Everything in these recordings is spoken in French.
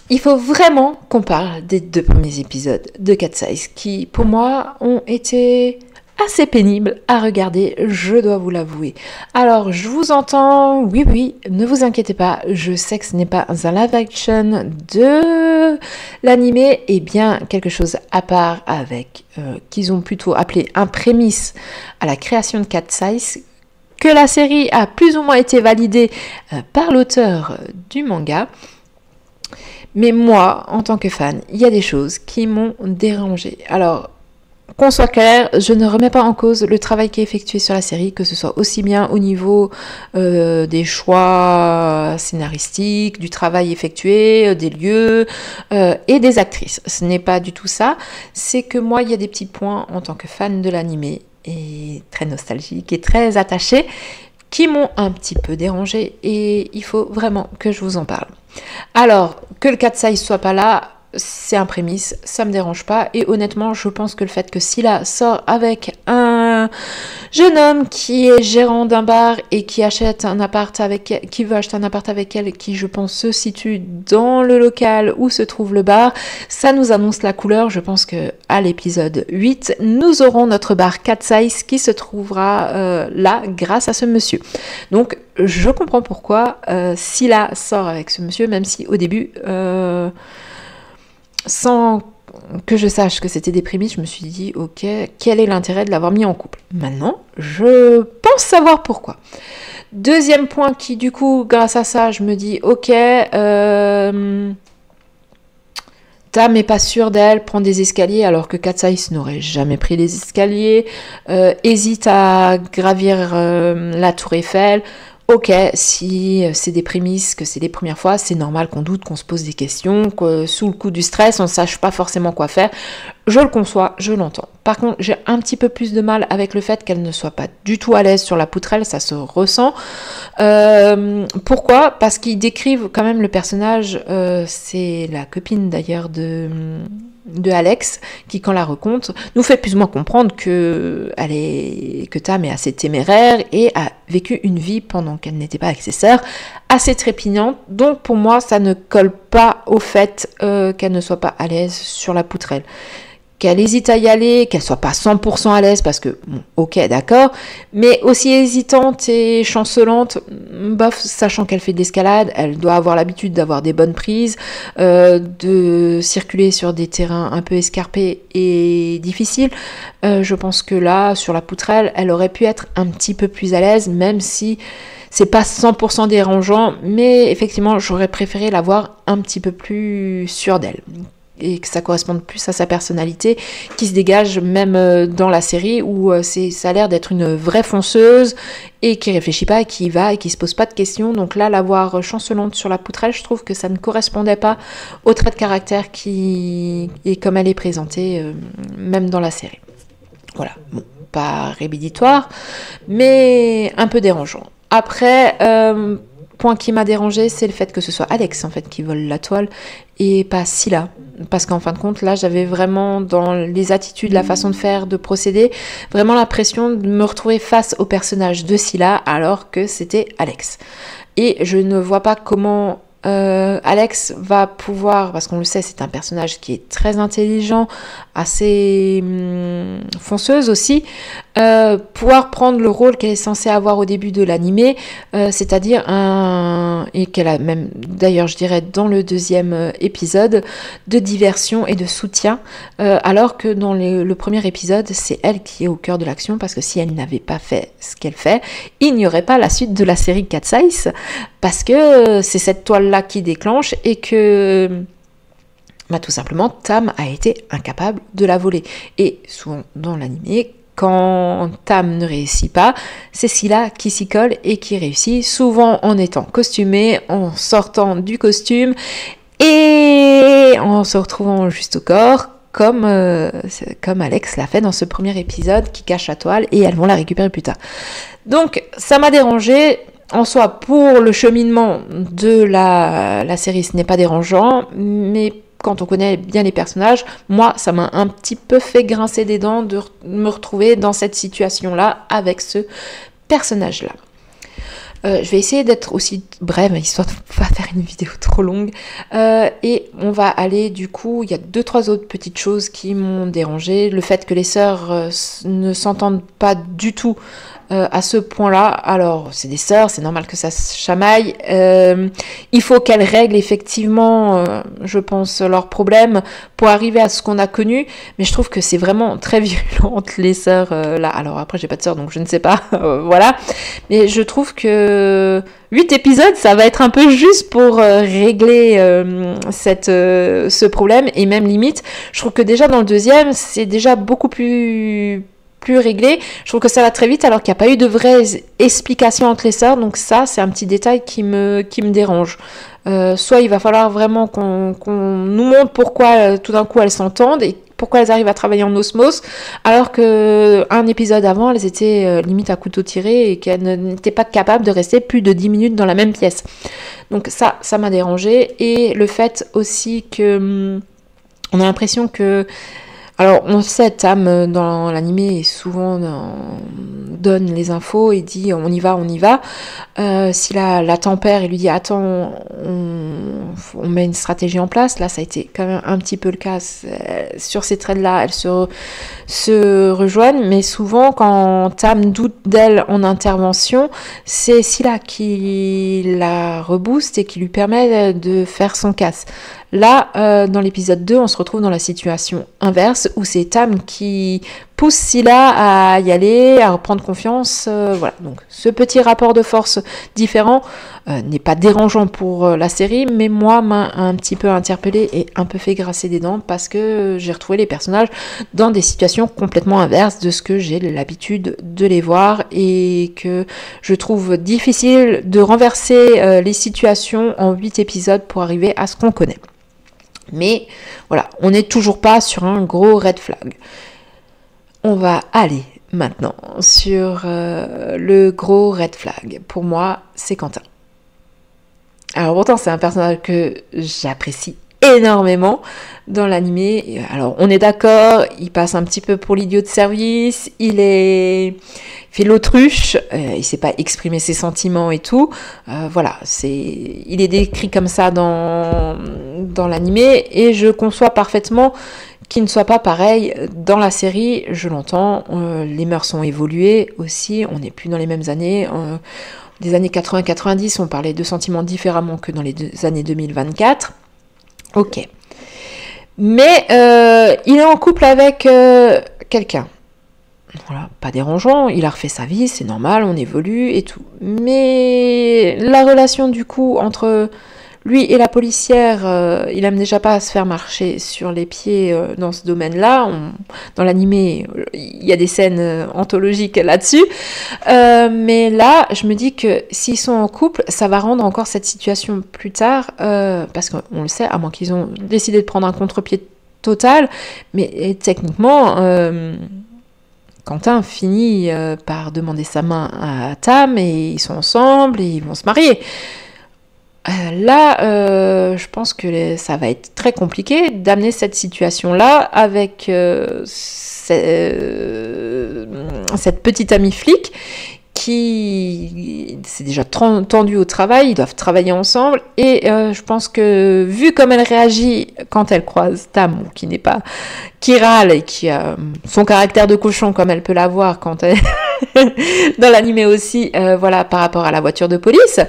Il faut vraiment qu'on parle des 2 premiers épisodes de Cat Size qui, pour moi, ont été assez pénibles à regarder, je dois vous l'avouer. Alors, je vous entends, oui, ne vous inquiétez pas, je sais que ce n'est pas un live action de l'animé, et bien quelque chose à part avec, qu'ils ont plutôt appelé un prémisse à la création de Cat Size, que la série a plus ou moins été validée par l'auteur du manga. Mais moi, en tant que fan, il y a des choses qui m'ont dérangée. Alors, qu'on soit clair, je ne remets pas en cause le travail qui est effectué sur la série, que ce soit aussi bien au niveau des choix scénaristiques, du travail effectué, des lieux et des actrices. Ce n'est pas du tout ça. C'est que moi, il y a des petits points en tant que fan de l'animé, et très nostalgique et très attachée, qui m'ont un petit peu dérangée, et il faut vraiment que je vous en parle. Alors, que le Cat Size soit pas là, c'est un prémisse, ça me dérange pas, et honnêtement, je pense que le fait que Scylla sort avec un jeune homme qui est gérant d'un bar et qui achète un appart qui veut acheter un appart avec elle, qui je pense se situe dans le local où se trouve le bar, ça nous annonce la couleur. Je pense que à l'épisode 8, nous aurons notre bar Cat Size qui se trouvera là grâce à ce monsieur. Donc, je comprends pourquoi Scylla sort avec ce monsieur, même si au début, sans que je sache que c'était des prémices, je me suis dit, ok, quel est l'intérêt de l'avoir mis en couple? Maintenant, je pense savoir pourquoi. Deuxième point qui, du coup, grâce à ça, je me dis, ok, Tam n'est pas sûre d'elle, prend des escaliers alors que Cat Size n'aurait jamais pris les escaliers, hésite à gravir la tour Eiffel. Ok, si c'est des prémices, que c'est les premières fois, c'est normal qu'on doute, qu'on se pose des questions, que sous le coup du stress, on ne sache pas forcément quoi faire. Je le conçois, je l'entends. Par contre, j'ai un petit peu plus de mal avec le fait qu'elle ne soit pas du tout à l'aise sur la poutrelle, ça se ressent. Pourquoi? Parce qu'ils décrivent quand même le personnage, c'est la copine d'ailleurs de Alex, qui quand la raconte, nous fait plus ou moins comprendre que Tam est assez téméraire et a vécu une vie pendant qu'elle n'était pas avec ses sœurs, assez trépignante. Donc pour moi, ça ne colle pas au fait qu'elle ne soit pas à l'aise sur la poutrelle. Qu'elle hésite à y aller, qu'elle soit pas 100% à l'aise, parce que, bon, ok, d'accord, mais aussi hésitante et chancelante, bof, sachant qu'elle fait de l'escalade, elle doit avoir l'habitude d'avoir des bonnes prises, de circuler sur des terrains un peu escarpés et difficiles. Je pense que là, sur la poutrelle, elle aurait pu être un petit peu plus à l'aise, même si c'est pas 100% dérangeant, mais effectivement, j'aurais préféré la voir un petit peu plus sûre d'elle, et que ça corresponde plus à sa personnalité, qui se dégage même dans la série, où ça a l'air d'être une vraie fonceuse, et qui réfléchit pas, et qui y va, et qui se pose pas de questions. Donc là, la voir chancelante sur la poutrelle, je trouve que ça ne correspondait pas au trait de caractère et comme elle est présentée, même dans la série. Voilà, bon, pas rédhibitoire, mais un peu dérangeant. Après, point qui m'a dérangé, c'est le fait que ce soit Alex en fait qui vole la toile et pas Scylla, parce qu'en fin de compte là j'avais vraiment dans les attitudes, la façon de faire, de procéder, vraiment l'impression de me retrouver face au personnage de Scylla alors que c'était Alex, et je ne vois pas comment Alex va pouvoir, parce qu'on le sait, c'est un personnage qui est très intelligent, assez fonceuse aussi, pouvoir prendre le rôle qu'elle est censée avoir au début de l'animé, c'est-à-dire et qu'elle a même, d'ailleurs je dirais dans le deuxième épisode, de diversion et de soutien, alors que dans le premier épisode, c'est elle qui est au cœur de l'action, parce que si elle n'avait pas fait ce qu'elle fait, il n'y aurait pas la suite de la série Cat Size, parce que c'est cette toile-là qui déclenche, et que tout simplement Tam a été incapable de la voler. Et souvent dans l'animé, quand Tam ne réussit pas, c'est Scylla qui s'y colle et qui réussit, souvent en étant costumée, en sortant du costume et en se retrouvant juste au corps, comme Alex l'a fait dans ce premier épisode qui cache la toile, et elles vont la récupérer plus tard. Donc ça m'a dérangée. En soi, pour le cheminement de la série, ce n'est pas dérangeant, mais quand on connaît bien les personnages, moi, ça m'a un petit peu fait grincer des dents de me retrouver dans cette situation-là avec ce personnage-là. Je vais essayer d'être aussi brève, histoire de ne pas faire une vidéo trop longue. Et on va aller, du coup, il y a 2-3 autres petites choses qui m'ont dérangé. Le fait que les sœurs ne s'entendent pas du tout à ce point-là. Alors, c'est des sœurs, c'est normal que ça se chamaille. Il faut qu'elles règlent effectivement, je pense, leurs problèmes pour arriver à ce qu'on a connu. Mais je trouve que c'est vraiment très virulent entre les sœurs là. Alors après, j'ai pas de sœurs, donc je ne sais pas. Voilà. Mais je trouve que 8 épisodes, ça va être un peu juste pour régler ce problème. Et même limite, je trouve que déjà dans le deuxième, c'est déjà beaucoup plus réglé. Je trouve que ça va très vite alors qu'il n'y a pas eu de vraies explications entre les sœurs. Donc ça, c'est un petit détail qui me dérange. Soit il va falloir vraiment qu'on nous montre pourquoi tout d'un coup elles s'entendent et pourquoi elles arrivent à travailler en osmose, alors qu'un épisode avant, elles étaient limite à couteau tiré et qu'elles n'étaient pas capables de rester plus de 10 minutes dans la même pièce. Donc ça m'a dérangé. Et le fait aussi que on a l'impression que... Alors, on sait, Tam, dans l'animé, souvent donne les infos et dit on y va. Si la tempère, il lui dit attends, on met une stratégie en place. Là, ça a été quand même un petit peu le cas. Sur ces traits-là, elles se rejoignent, mais souvent, quand Tam doute d'elle en intervention, c'est Scylla qui la rebooste et qui lui permet de faire son casse. Là, dans l'épisode 2, on se retrouve dans la situation inverse, où c'est Tam qui pousse Scylla à y aller, à reprendre confiance. Voilà, donc ce petit rapport de force différent n'est pas dérangeant pour la série, mais moi m'a un petit peu interpellée et un peu fait grincer des dents, parce que j'ai retrouvé les personnages dans des situations complètement inverses de ce que j'ai l'habitude de les voir, et que je trouve difficile de renverser les situations en 8 épisodes pour arriver à ce qu'on connaît. Mais voilà, on n'est toujours pas sur un gros red flag. On va aller maintenant sur le gros red flag. Pour moi, c'est Quentin. Alors pourtant, c'est un personnage que j'apprécie énormément dans l'animé. Alors on est d'accord, il passe un petit peu pour l'idiot de service, il fait l'autruche, il sait pas exprimer ses sentiments et tout. Voilà, il est décrit comme ça dans l'animé, et je conçois parfaitement qu'il ne soit pas pareil dans la série. Je l'entends, les mœurs ont évolué aussi, on n'est plus dans les mêmes années. Des années 80-90, on parlait de sentiments différemment que dans les années 2024. Ok. Mais il est en couple avec quelqu'un. Voilà, pas dérangeant, il a refait sa vie, c'est normal, on évolue et tout. Mais la relation du coup entre lui et la policière, il aime déjà pas à se faire marcher sur les pieds dans ce domaine-là. Dans l'animé, il y a des scènes anthologiques là-dessus. Mais là, je me dis que s'ils sont en couple, ça va rendre encore cette situation plus tard, parce qu'on le sait, à moins qu'ils ont décidé de prendre un contre-pied total, mais techniquement... Quentin finit par demander sa main à Tam, et ils sont ensemble et ils vont se marier. Là, je pense que ça va être très compliqué d'amener cette situation-là avec cette petite amie flic qui c'est déjà tendu au travail, ils doivent travailler ensemble, et je pense que vu comme elle réagit quand elle croise Tam, qui râle et qui a son caractère de cochon comme elle peut l'avoir quand elle dans l'animé aussi, voilà, par rapport à la voiture de police.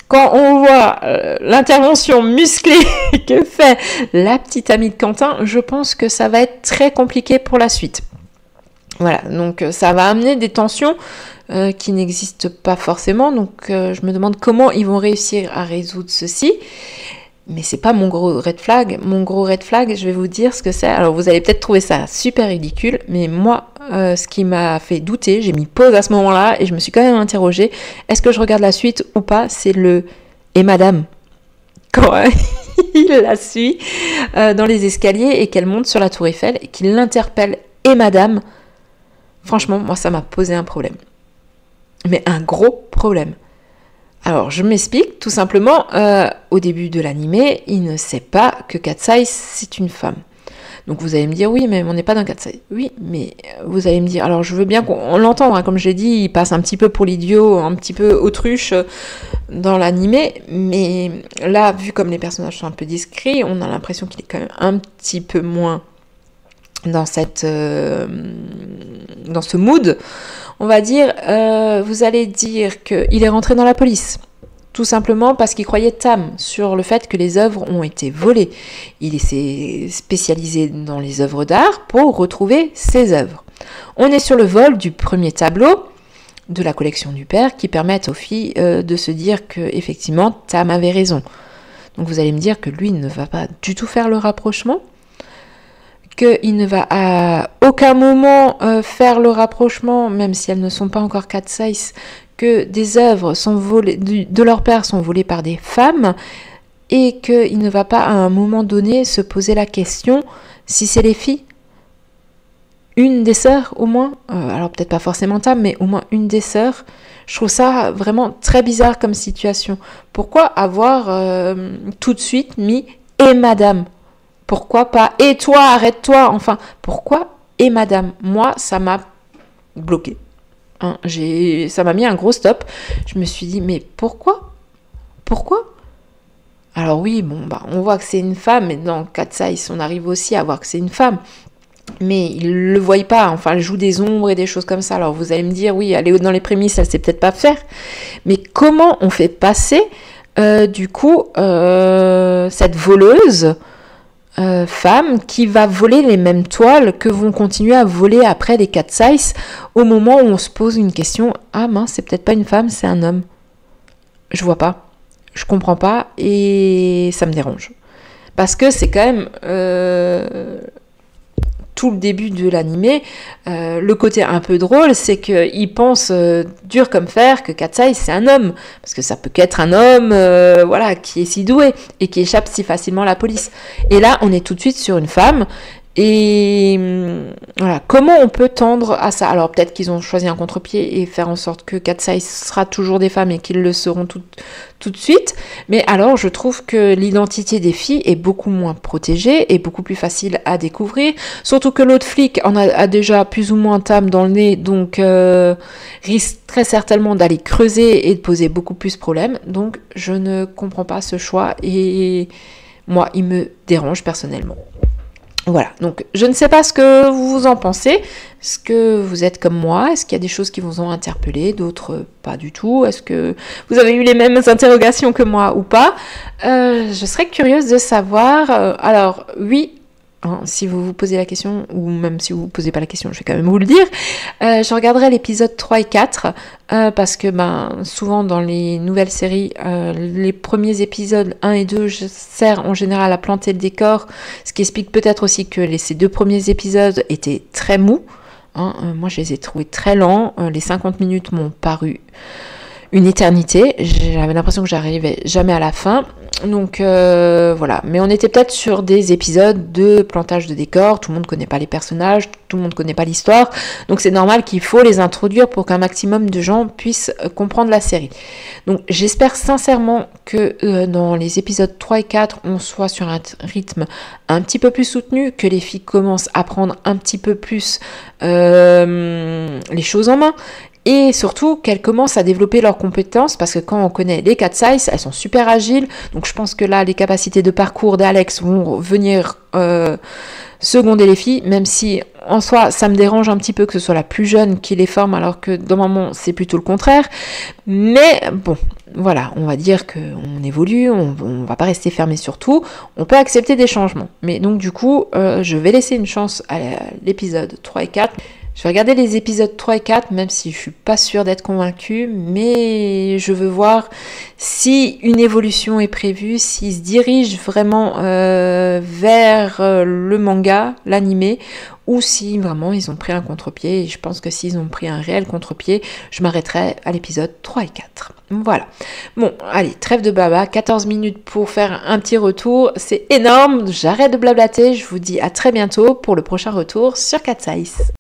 Quand on voit l'intervention musclée que fait la petite amie de Quentin, je pense que ça va être très compliqué pour la suite. Voilà, donc ça va amener des tensions qui n'existent pas forcément, donc je me demande comment ils vont réussir à résoudre ceci. Mais c'est pas mon gros red flag. Mon gros red flag, je vais vous dire ce que c'est. Alors vous allez peut-être trouver ça super ridicule, mais moi, ce qui m'a fait douter, j'ai mis pause à ce moment-là et je me suis quand même interrogée, est-ce que je regarde la suite ou pas? C'est le « Et madame ?» quand il la suit dans les escaliers et qu'elle monte sur la tour Eiffel et qu'il l'interpelle « Et madame ?» Franchement, moi, ça m'a posé un problème. Mais un gros problème. Alors, je m'explique, tout simplement, au début de l'animé, il ne sait pas que Katsai, c'est une femme. Donc vous allez me dire, oui, mais on n'est pas dans 4 size. Oui, mais vous allez me dire, alors je veux bien qu'on l'entende, hein, comme je l'ai dit, il passe un petit peu pour l'idiot, un petit peu autruche dans l'animé, mais là, vu comme les personnages sont un peu discrets, on a l'impression qu'il est quand même un petit peu moins dans ce mood, on va dire. Vous allez dire qu'il est rentré dans la police. Tout simplement parce qu'il croyait Tam sur le fait que les œuvres ont été volées. Il s'est spécialisé dans les œuvres d'art pour retrouver ses œuvres. On est sur le vol du premier tableau de la collection du père qui permettent aux filles de se dire que effectivement Tam avait raison. Donc vous allez me dire que lui ne va pas du tout faire le rapprochement, qu'il ne va à aucun moment faire le rapprochement, même si elles ne sont pas encore 4 size, que des œuvres sont volées, de leur père sont volées par des femmes, et qu'il ne va pas à un moment donné se poser la question si c'est les filles, une des sœurs au moins, alors peut-être pas forcément Tam, mais au moins une des sœurs. Je trouve ça vraiment très bizarre comme situation. Pourquoi avoir tout de suite mis « et madame » ? Pourquoi pas « et toi, arrête-toi » ? Enfin, pourquoi « et madame » ? Moi, ça m'a bloqué. Hein, ça m'a mis un gros stop. Je me suis dit, mais pourquoi ? Alors oui, bon, on voit que c'est une femme, et dans 4 size, on arrive aussi à voir que c'est une femme. Mais ils le voient pas, enfin, elle joue des ombres et des choses comme ça. Alors vous allez me dire, oui, elle est dans les prémices, elle sait peut-être pas faire. Mais comment on fait passer, cette voleuse femme qui va voler les mêmes toiles que vont continuer à voler après les 4 size au moment où on se pose une question, ah mince, c'est peut-être pas une femme, c'est un homme. Je vois pas, je comprends pas et ça me dérange. Parce que c'est quand même tout le début de l'animé, le côté un peu drôle, c'est qu'il pense dur comme fer que Katsai c'est un homme, parce que ça peut qu'être un homme qui est si doué et qui échappe si facilement à la police. Et là, on est tout de suite sur une femme. Et voilà, comment on peut tendre à ça ? Alors peut-être qu'ils ont choisi un contre-pied et faire en sorte que Katsai sera toujours des femmes et qu'ils le seront tout de suite. Mais alors je trouve que l'identité des filles est beaucoup moins protégée et beaucoup plus facile à découvrir. Surtout que l'autre flic a déjà plus ou moins Tam dans le nez, donc risque très certainement d'aller creuser et de poser beaucoup plus de problèmes. Donc je ne comprends pas ce choix et moi il me dérange personnellement. Voilà, donc je ne sais pas ce que vous en pensez, est-ce que vous êtes comme moi, est-ce qu'il y a des choses qui vous ont interpellé, d'autres pas du tout, est-ce que vous avez eu les mêmes interrogations que moi ou pas ? Je serais curieuse de savoir, alors oui, hein, si vous vous posez la question, ou même si vous ne vous posez pas la question, je vais quand même vous le dire, je regarderai l'épisode 3 et 4, parce que souvent dans les nouvelles séries, les premiers épisodes 1 et 2 servent en général à planter le décor, ce qui explique peut-être aussi que ces 2 premiers épisodes étaient très mous. Hein, moi je les ai trouvés très lents, les 50 minutes m'ont paru une éternité, j'avais l'impression que j'arrivais jamais à la fin. Donc voilà, mais on était peut-être sur des épisodes de plantage de décor, tout le monde ne connaît pas les personnages, tout le monde ne connaît pas l'histoire, donc c'est normal qu'il faut les introduire pour qu'un maximum de gens puissent comprendre la série. Donc j'espère sincèrement que dans les épisodes 3 et 4, on soit sur un rythme un petit peu plus soutenu, que les filles commencent à prendre un petit peu plus les choses en main, et surtout qu'elles commencent à développer leurs compétences, parce que quand on connaît les 4 size, elles sont super agiles, donc je pense que là les capacités de parcours d'Alex vont venir seconder les filles, même si en soi ça me dérange un petit peu que ce soit la plus jeune qui les forme, alors que normalement c'est plutôt le contraire. Mais bon, voilà, on va dire qu'on évolue, on va pas rester fermé sur tout, on peut accepter des changements. Mais donc du coup, je vais laisser une chance à l'épisode 3 et 4. Je vais regarder les épisodes 3 et 4, même si je suis pas sûre d'être convaincue, mais je veux voir si une évolution est prévue, s'ils se dirigent vraiment vers le manga, l'animé, ou si vraiment ils ont pris un contre-pied. Et je pense que s'ils ont pris un réel contre-pied, je m'arrêterai à l'épisode 3 et 4. Voilà. Bon, allez, trêve de blabla, 14 minutes pour faire un petit retour, c'est énorme, j'arrête de blablater, je vous dis à très bientôt pour le prochain retour sur 4 size.